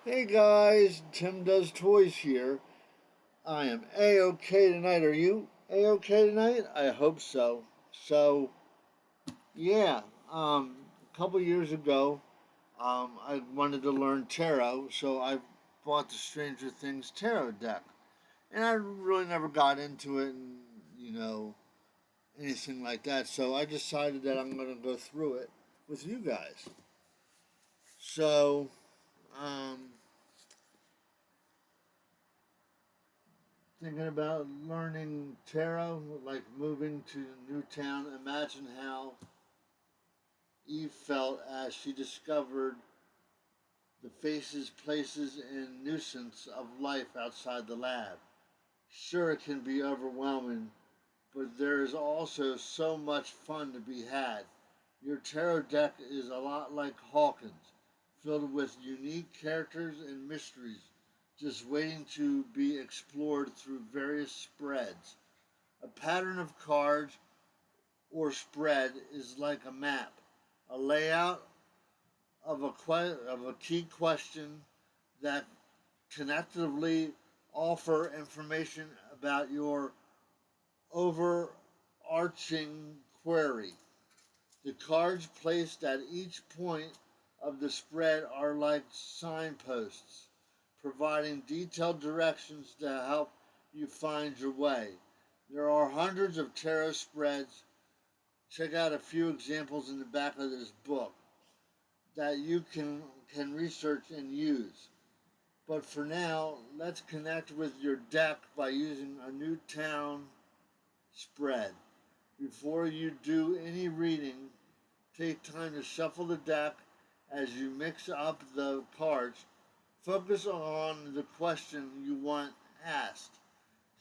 Hey guys, Tim Does Toys here. I am A-OK tonight. Are you A-OK tonight? I hope so. So, yeah, a couple years ago, I wanted to learn tarot, so I bought the Stranger Things tarot deck. And I really never got into it and, anything like that. So I decided that I'm going to go through it with you guys. So, um, thinking about learning tarot, like moving to a new town. Imagine how Eve felt as she discovered the faces, places, and nuisance of life outside the lab. Sure, it can be overwhelming, but there is also so much fun to be had. Your tarot deck is a lot like Hawkins, filled with unique characters and mysteries, just waiting to be explored through various spreads. A pattern of cards or spread is like a map, a layout of a key question that connectively offer information about your overarching query. The cards placed at each point of the spread are like signposts, providing detailed directions to help you find your way. There are hundreds of tarot spreads. Check out a few examples in the back of this book that you can research and use. But for now, let's connect with your deck by using a new town spread. Before you do any reading, take time to shuffle the deck as you mix up the cards. Focus on the question you want asked.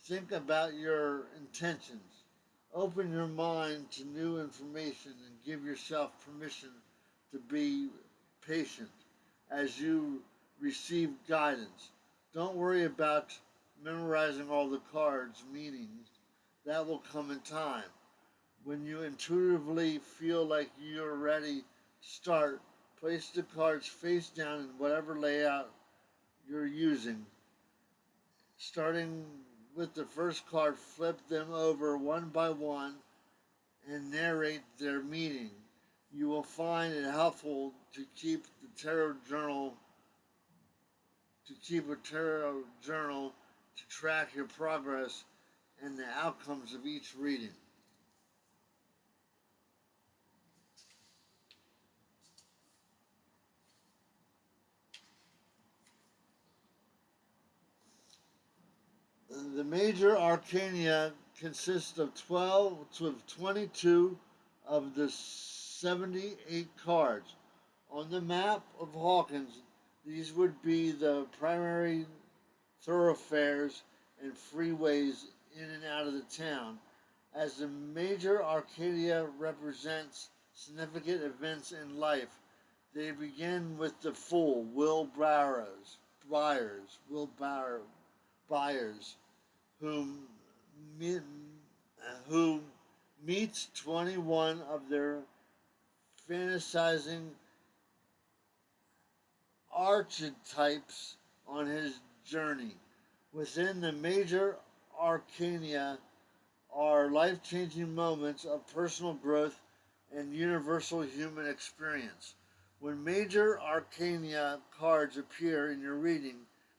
Think about your intentions. Open your mind to new information and give yourself permission to be patient as you receive guidance. Don't worry about memorizing all the cards' meanings. That will come in time. When you intuitively feel like you're ready to start, place the cards face down in whatever layout you're using. Starting with the first card, flip them over one by one and narrate their meaning. You will find it helpful to keep a tarot journal to track your progress and the outcomes of each reading. The major arcana consists of 12 to 22 of the 78 cards. On the map of Hawkins, these would be the primary thoroughfares and freeways in and out of the town. As the major arcana represents significant events in life, they begin with the Fool, Byers, whom who meets 21 of their fantasizing archetypes on his journey. Within the major arcana are life changing moments of personal growth and universal human experience. When major arcana cards appear in your reading,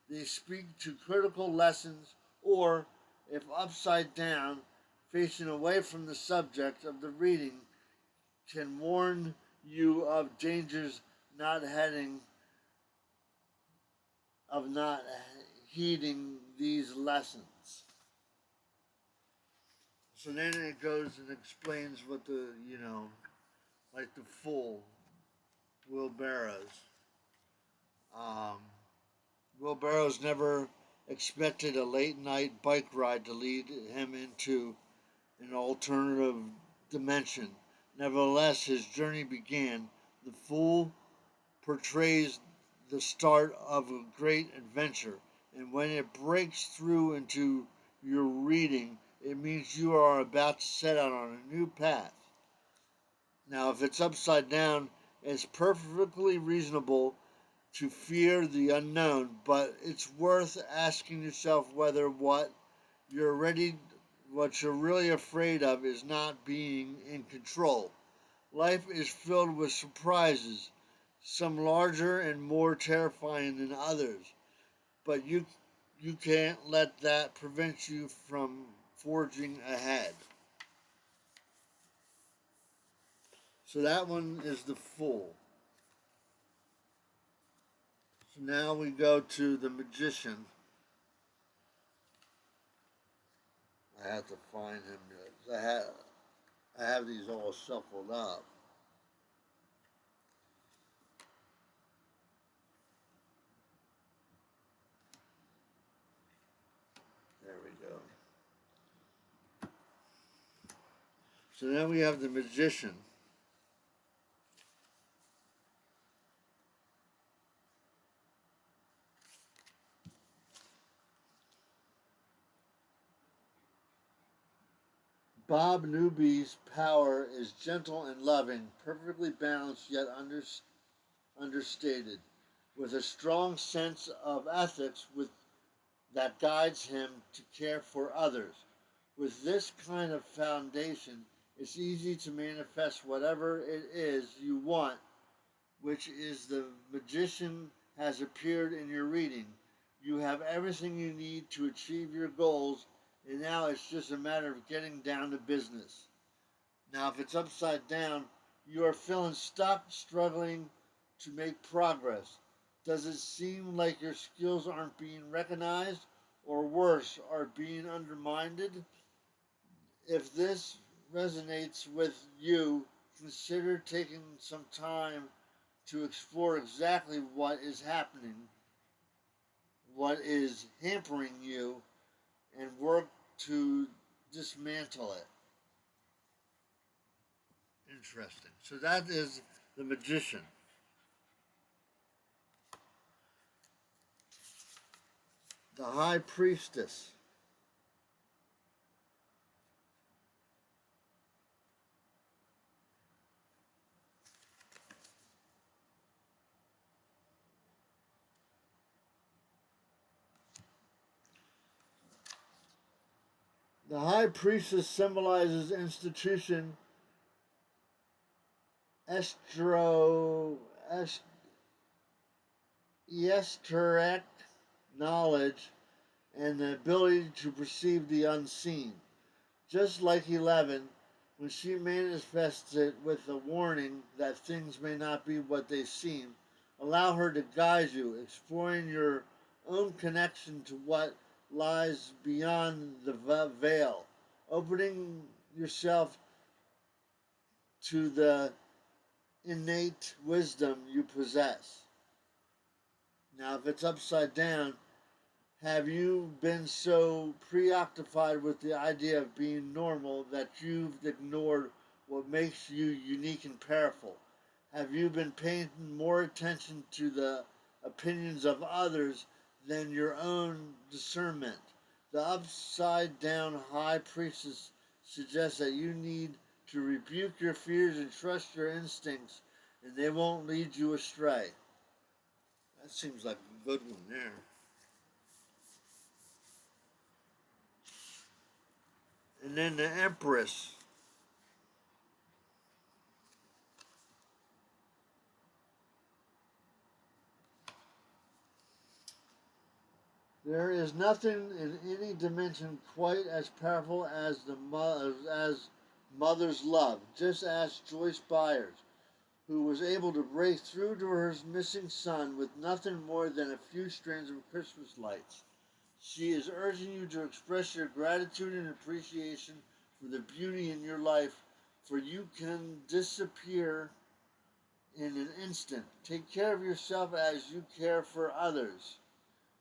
they speak to critical lessons or, if upside down, facing away from the subject of the reading, can warn you of dangers not heading of not heeding these lessons. So then it goes and explains what like the Fool, wheelbarrows. Um, wheelbarrows never expected a late night bike ride to lead him into an alternative dimension. Nevertheless, his journey began. The Fool portrays the start of a great adventure, and when it breaks through into your reading, it means you are about to set out on a new path. Now, if it's upside down, it's perfectly reasonable to fear the unknown, but it's worth asking yourself whether what you're really afraid of is not being in control. Life is filled with surprises, some larger and more terrifying than others, but you can't let that prevent you from forging ahead. So that one is the Fool. So now we go to the Magician. I have to find him. I have these all shuffled up. There we go. So then we have the Magician. Bob Newby's power is gentle and loving, perfectly balanced yet understated, with a strong sense of ethics that guides him to care for others. With this kind of foundation, it's easy to manifest whatever it is you want, which is the Magician has appeared in your reading. You have everything you need to achieve your goals, and now it's just a matter of getting down to business. Now, if it's upside down, you are feeling stuck, struggling to make progress. Does it seem like your skills aren't being recognized, or worse, are being undermined? If this resonates with you, consider taking some time to explore exactly what is happening, what is hampering you, and work to dismantle it. Interesting. So that is the Magician. The High Priestess. The High Priestess symbolizes institution, estro, est, esoteric knowledge, and the ability to perceive the unseen. Just like 11, when she manifests it with a warning that things may not be what they seem, allow her to guide you, exploring your own connection to what lies beyond the veil, opening yourself to the innate wisdom you possess. Now, if it's upside down, have you been so preoccupied with the idea of being normal that you've ignored what makes you unique and powerful? Have you been paying more attention to the opinions of others than your own discernment? The upside down high priestess suggests that you need to rebuke your fears and trust your instincts, and they won't lead you astray. That seems like a good one there. And then the Empress. There is nothing in any dimension quite as powerful as as mother's love. Just ask Joyce Byers, who was able to break through to her missing son with nothing more than a few strands of Christmas lights. She is urging you to express your gratitude and appreciation for the beauty in your life, for you can disappear in an instant. Take care of yourself as you care for others,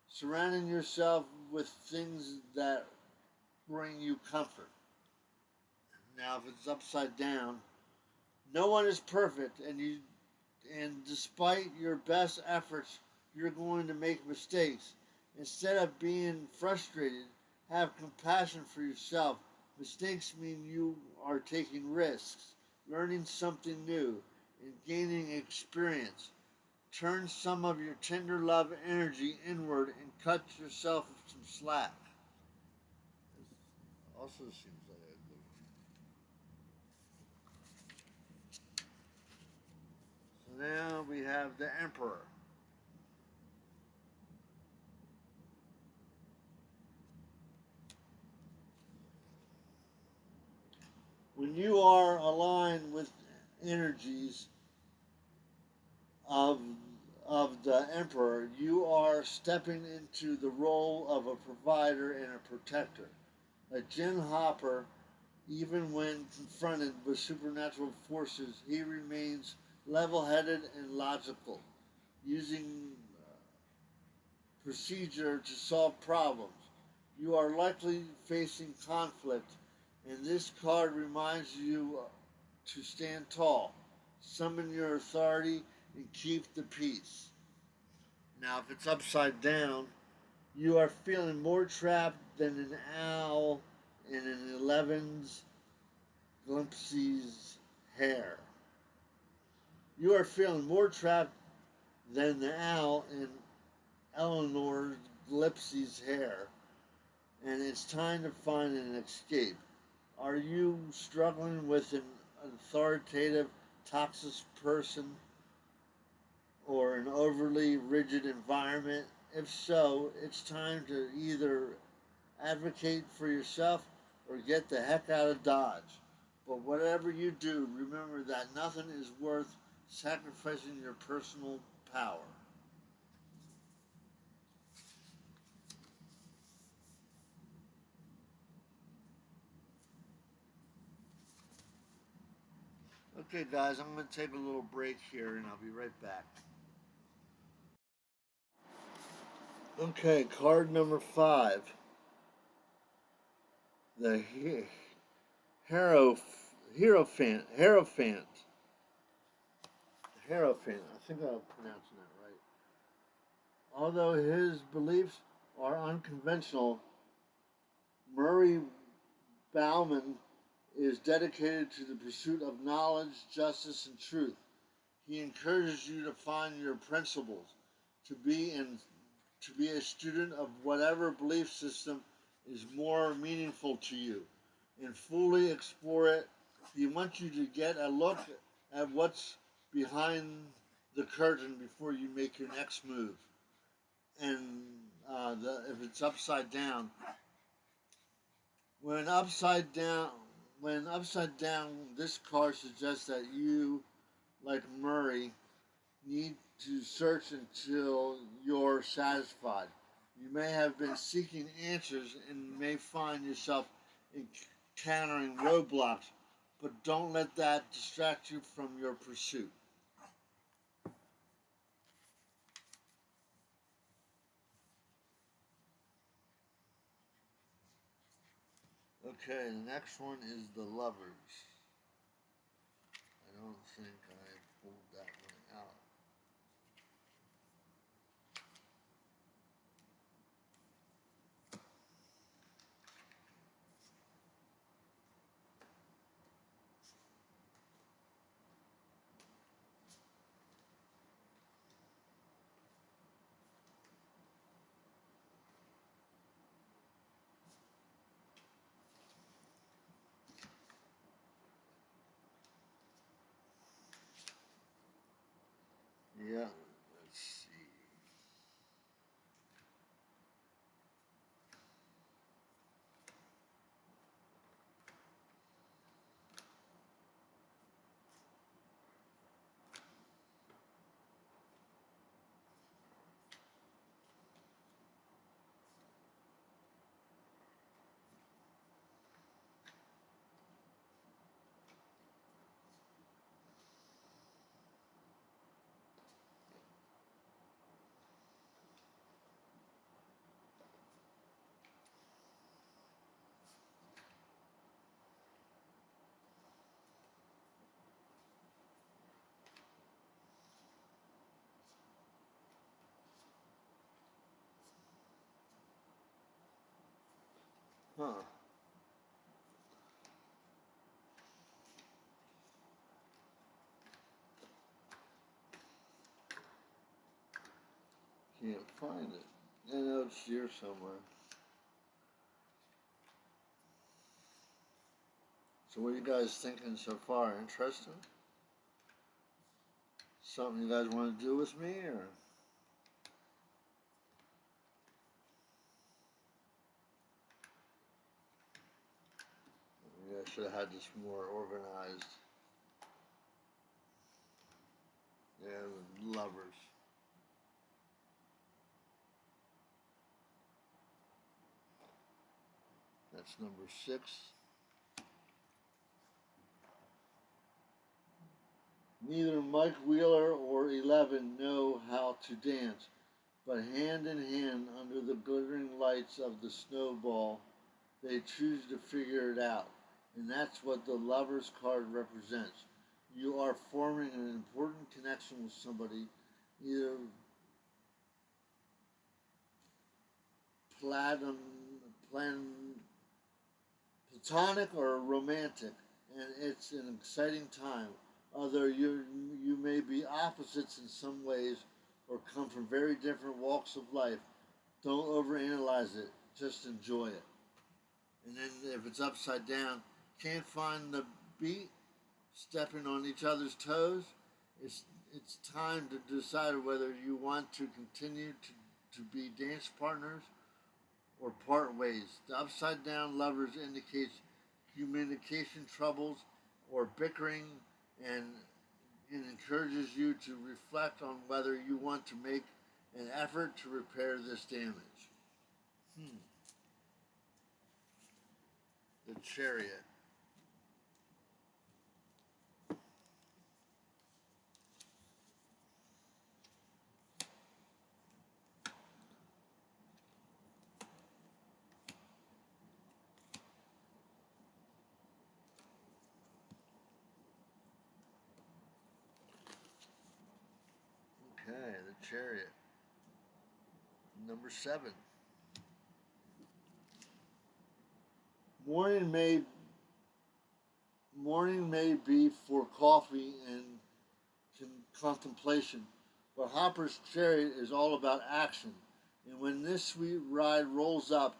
surrounding yourself with things that bring you comfort. Now, if it's upside down, no one is perfect, and despite your best efforts, you're going to make mistakes. Instead of being frustrated, have compassion for yourself. Mistakes mean you are taking risks, learning something new, and gaining experience. Turn some of your tender love energy inward and cut yourself some slack. This also seems like a good one. So now we have the Emperor. When you are aligned with energies of of the Emperor, you are stepping into the role of a provider and a protector. Like Jim Hopper, even when confronted with supernatural forces, he remains level headed and logical, using procedure to solve problems. You are likely facing conflict, and this card reminds you to stand tall, summon your authority, and keep the peace. Now, if it's upside down, you are feeling more trapped than an owl in an 11's glimpses hair. You are feeling more trapped than the owl in Eleanor Glimpsey's hair, and it's time to find an escape. Are you struggling with an authoritative, toxic person or an overly rigid environment? If so, it's time to either advocate for yourself or get the heck out of Dodge. But whatever you do, remember that nothing is worth sacrificing your personal power. Okay, guys, I'm going to take a little break here and I'll be right back. Okay, card number 5. The Hero, Hierophant. Hierophant. I think I'm pronouncing that right. Although his beliefs are unconventional, Murray Bauman is dedicated to the pursuit of knowledge, justice, and truth. He encourages you to find your principles, to be in, to be a student of whatever belief system is more meaningful to you, and fully explore it. He wants you to get a look at what's behind the curtain before you make your next move. And if it's upside down, when upside down, when upside down, this card suggests that you, like Murray, need to search until you're satisfied. You may have been seeking answers and may find yourself encountering roadblocks, but don't let that distract you from your pursuit. Okay, the next one is the Lovers. I don't think I pulled that one out. Yeah, let's see. Huh. Can't find it. I know it's here somewhere. So what are you guys thinking so far? Interesting? Something you guys want to do with me, or? Maybe I should have had this more organized. Yeah, the lovers. That's number 6. Neither Mike Wheeler or 11 know how to dance, but hand in hand under the glittering lights of the snowball, they choose to figure it out. And that's what the lover's card represents. You are forming an important connection with somebody, either platinum, plan, platonic or romantic, and it's an exciting time. Although you may be opposites in some ways or come from very different walks of life, don't overanalyze it. Just enjoy it. And then if it's upside down, can't find the beat, stepping on each other's toes. It's it's time to decide whether you want to continue to be dance partners or part ways. The upside down lovers indicates communication troubles or bickering, and it encourages you to reflect on whether you want to make an effort to repair this damage. Hmm. The Chariot. Okay, the Chariot. Number 7. Morning may Morning may be for coffee and contemplation, but Hopper's Chariot is all about action. And when this sweet ride rolls up,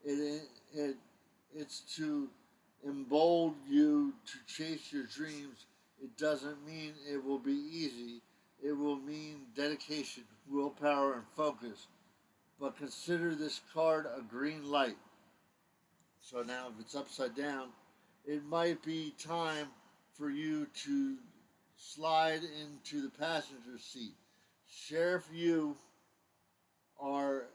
it it's to embolden you to chase your dreams. It doesn't mean it will be easy. It will mean dedication, willpower, and focus. But consider this card a green light. So now, if it's upside down, it might be time for you to slide into the passenger seat. Sheriff, you are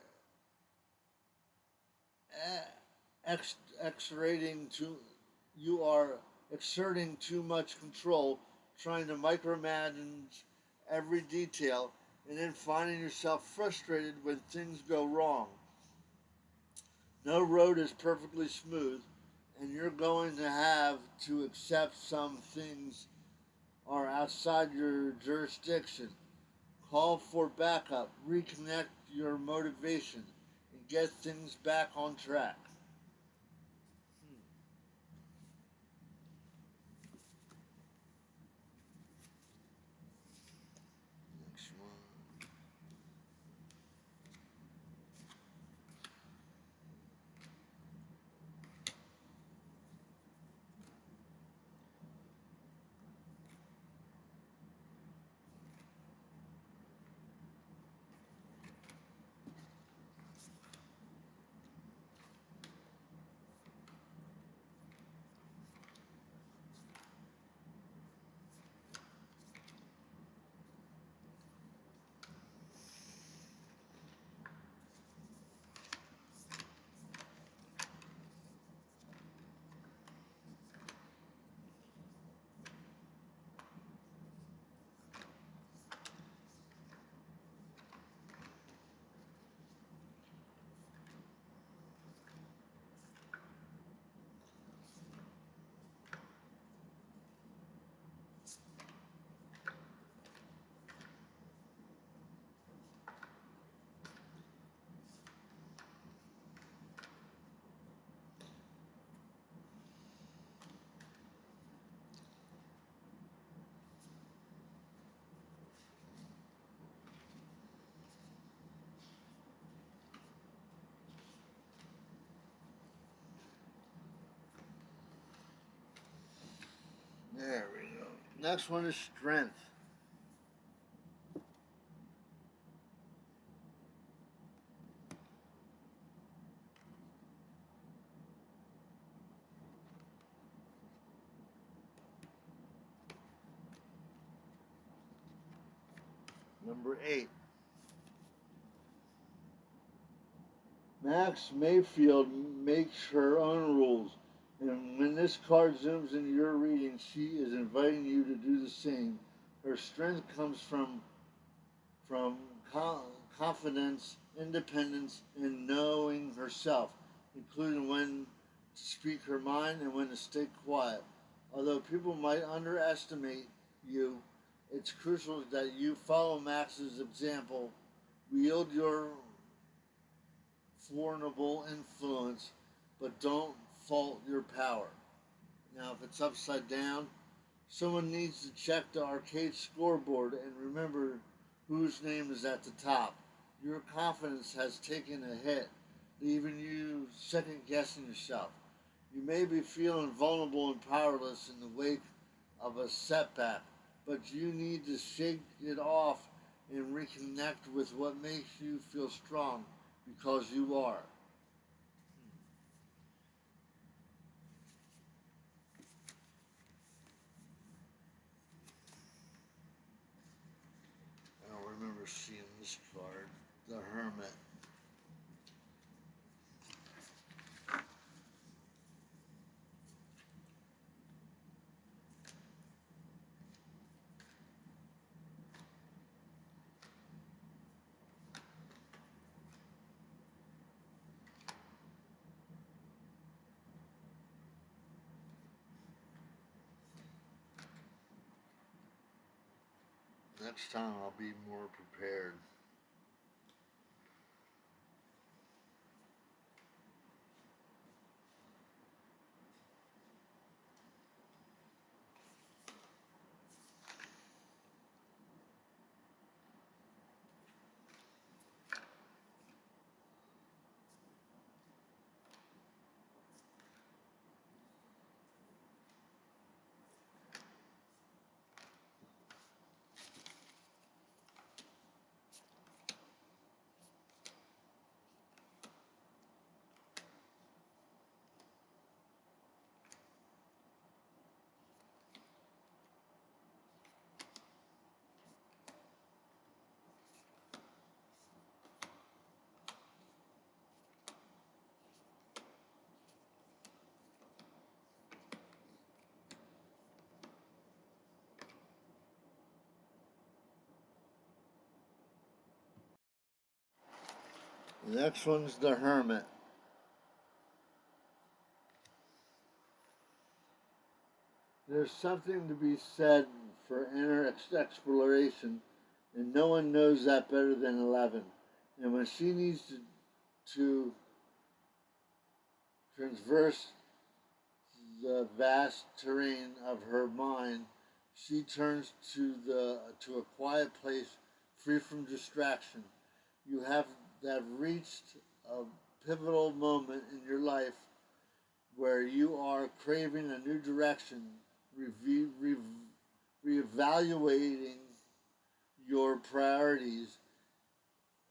exerting too, you are exerting too much control, trying to micromanage every detail, and then finding yourself frustrated when things go wrong. No road is perfectly smooth, and you're going to have to accept some things are outside your jurisdiction. Call for backup, reconnect your motivation, and get things back on track. Next one. Next one is strength. Number 8. Max Mayfield makes her own rules, and when this card zooms into your reading, she is inviting you to do the same. Her strength comes from confidence, independence, and knowing herself, including when to speak her mind and when to stay quiet. Although people might underestimate you, it's crucial that you follow Max's example, wield your formidable influence, but don't fault your power. Now, if it's upside down, someone needs to check the arcade scoreboard and remember whose name is at the top. Your confidence has taken a hit, leaving you second guessing yourself. You may be feeling vulnerable and powerless in the wake of a setback, but you need to shake it off and reconnect with what makes you feel strong, because you are. I don't remember seeing this card, the Hermit. Next time I'll be more prepared. The next one's the Hermit. There's something to be said for inner exploration, and no one knows that better than 11. And when she needs to traverse the vast terrain of her mind, she turns to a quiet place free from distraction. You have reached a pivotal moment in your life where you are craving a new direction, reevaluating your priorities,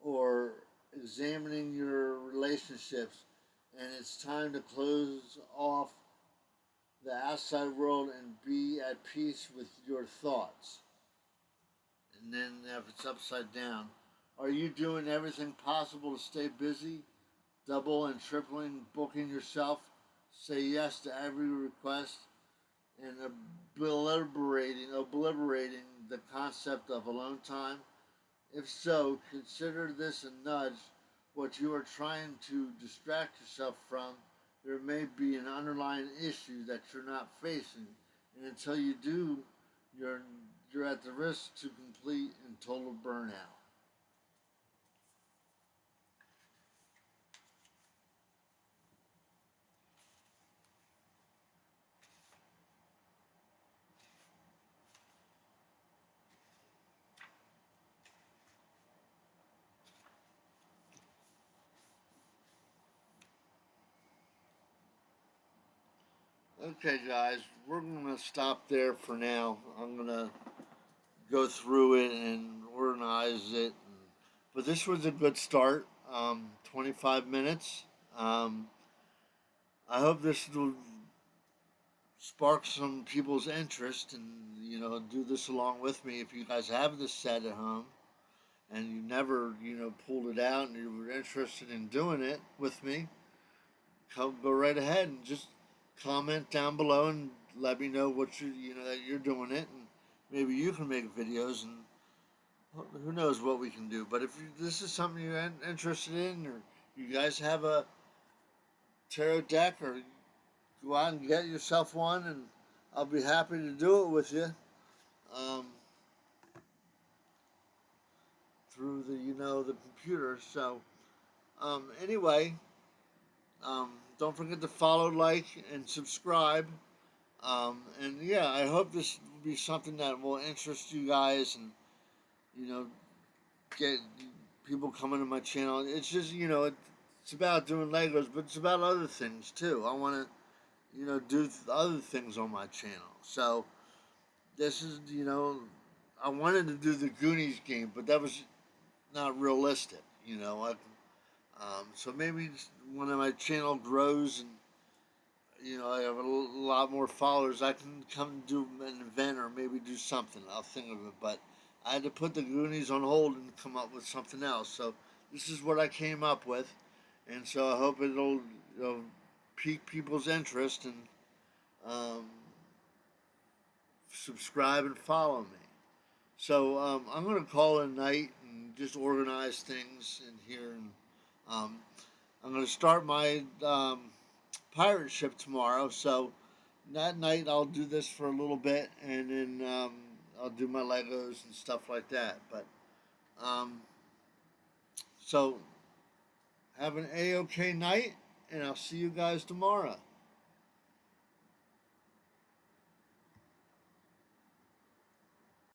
or examining your relationships, and it's time to close off the outside world and be at peace with your thoughts. And then if it's upside down, are you doing everything possible to stay busy, double and tripling booking yourself, say yes to every request, and obliterating the concept of alone time? If so, consider this a nudge. What you are trying to distract yourself from, there may be an underlying issue that you're not facing, and until you do, you're you're at the risk to complete and total burnout. Okay, guys, we're gonna stop there for now. I'm gonna go through it and organize it. But this was a good start. 25 minutes. Um, I hope this will spark some people's interest and do this along with me. If you guys have this set at home and you never pulled it out and you were interested in doing it with me, go right ahead and just comment down below and let me know what that you're doing it, and maybe you can make videos, and who knows what we can do. But if this is something you're interested in, or you guys have a tarot deck, or go out and get yourself one, and I'll be happy to do it with you, um, through the computer. So anyway, don't forget to follow, like, and subscribe. And yeah, I hope this will be something that will interest you guys, and you know get people coming to my channel. It's just it's about doing Legos, but it's about other things too. I want to do other things on my channel. So this is I wanted to do the Goonies game, but that was not realistic. So maybe when my channel grows and I have a lot more followers, I can come do an event or maybe do something. I'll think of it. But I had to put the Goonies on hold and come up with something else. So this is what I came up with. And so I hope it'll pique people's interest, and um, subscribe and follow me. So I'm going to call it a night and just organize things in here. And um, I'm going to start my pirate ship tomorrow. So that night I'll do this for a little bit, and then I'll do my Legos and stuff like that. But um, so have an A-OK night, and I'll see you guys tomorrow.